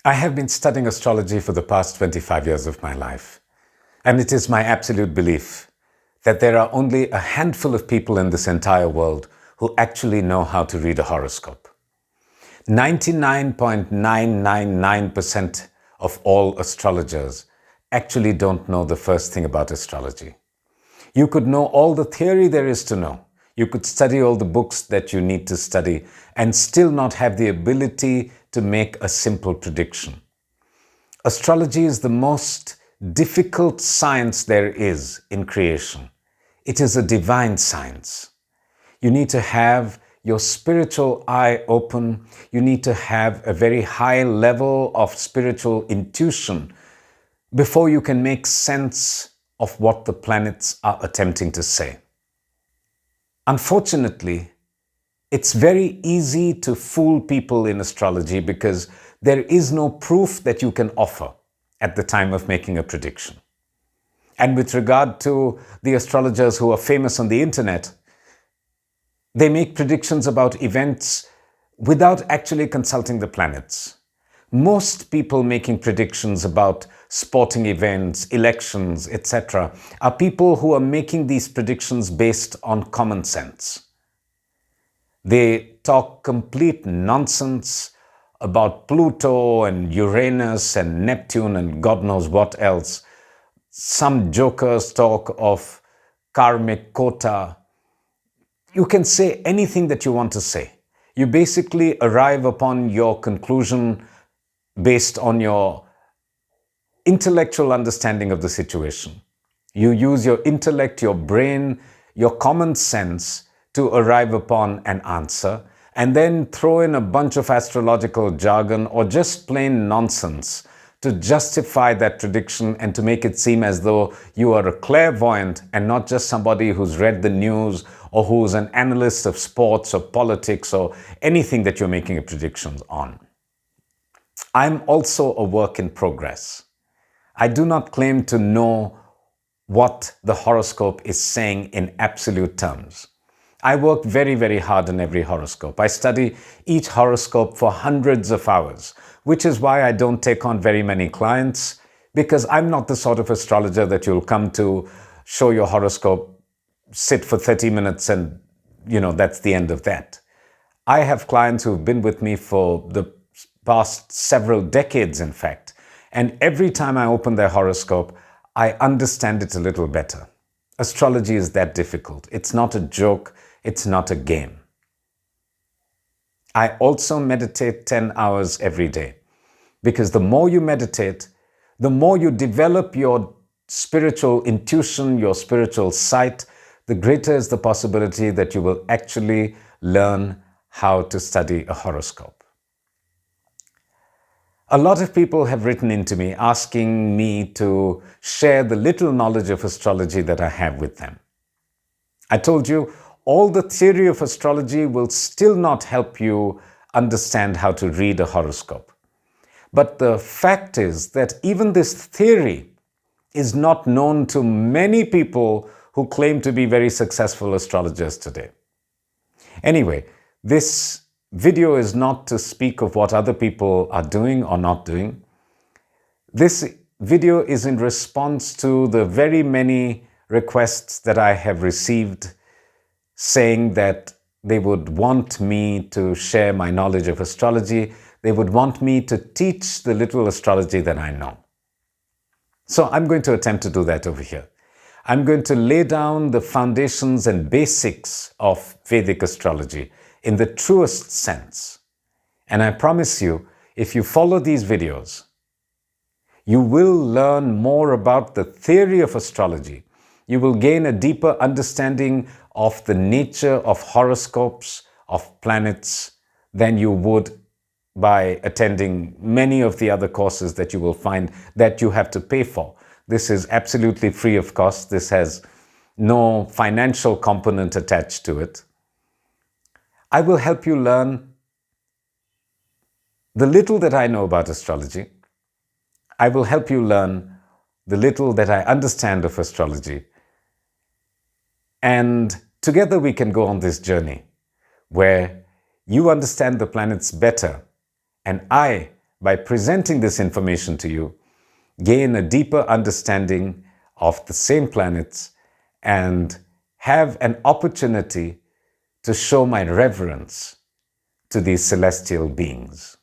I have been studying astrology for the past 25 years of my life, and it is my absolute belief that there are only a handful of people in this entire world who actually know how to read a horoscope. 99.999% of all astrologers actually don't know the first thing about astrology. You could know all the theory there is to know. You could study all the books that you need to study and still not have the ability to make a simple prediction. Astrology is the most difficult science there is in creation. It is a divine science. You need to have your spiritual eye open. You need to have a very high level of spiritual intuition before you can make sense of what the planets are attempting to say. Unfortunately, it's very easy to fool people in astrology because there is no proof that you can offer at the time of making a prediction. And with regard to the astrologers who are famous on the internet, they make predictions about events without actually consulting the planets. Most people making predictions about sporting events, elections, etc., are people who are making these predictions based on common sense. They talk complete nonsense about Pluto and Uranus and Neptune and God knows what else. Some jokers talk of karmic quota. You can say anything that you want to say. You basically arrive upon your conclusion based on your intellectual understanding of the situation. You use your intellect, your brain, your common sense to arrive upon an answer and then throw in a bunch of astrological jargon or just plain nonsense to justify that prediction and to make it seem as though you are a clairvoyant and not just somebody who's read the news or who's an analyst of sports or politics or anything that you're making a prediction on. I'm also a work in progress. I do not claim to know what the horoscope is saying in absolute terms. I work very, very hard on every horoscope. I study each horoscope for hundreds of hours, which is why I don't take on very many clients, because I'm not the sort of astrologer that you'll come to, show your horoscope, sit for 30 minutes and, that's the end of that. I have clients who've been with me for the past several decades, in fact, and every time I open their horoscope, I understand it a little better. Astrology is that difficult. It's not a joke. It's not a game. I also meditate 10 hours every day because the more you meditate, the more you develop your spiritual intuition, your spiritual sight, the greater is the possibility that you will actually learn how to study a horoscope. A lot of people have written into me asking me to share the little knowledge of astrology that I have with them. I told you, all the theory of astrology will still not help you understand how to read a horoscope. But the fact is that even this theory is not known to many people who claim to be very successful astrologers today. Anyway, this video is not to speak of what other people are doing or not doing. This video is in response to the very many requests that I have received saying that they would want me to share my knowledge of astrology. They would want me to teach the little astrology that I know. So I'm going to attempt to do that over here. I'm going to lay down the foundations and basics of Vedic astrology in the truest sense. And I promise you, if you follow these videos, you will learn more about the theory of astrology. You will gain a deeper understanding of the nature of horoscopes, of planets, than you would by attending many of the other courses that you will find that you have to pay for. This is absolutely free of cost. This has no financial component attached to it. I will help you learn the little that I know about astrology. I will help you learn the little that I understand of astrology. And together we can go on this journey where you understand the planets better and I by presenting this information to you, gain a deeper understanding of the same planets and have an opportunity to show my reverence to these celestial beings.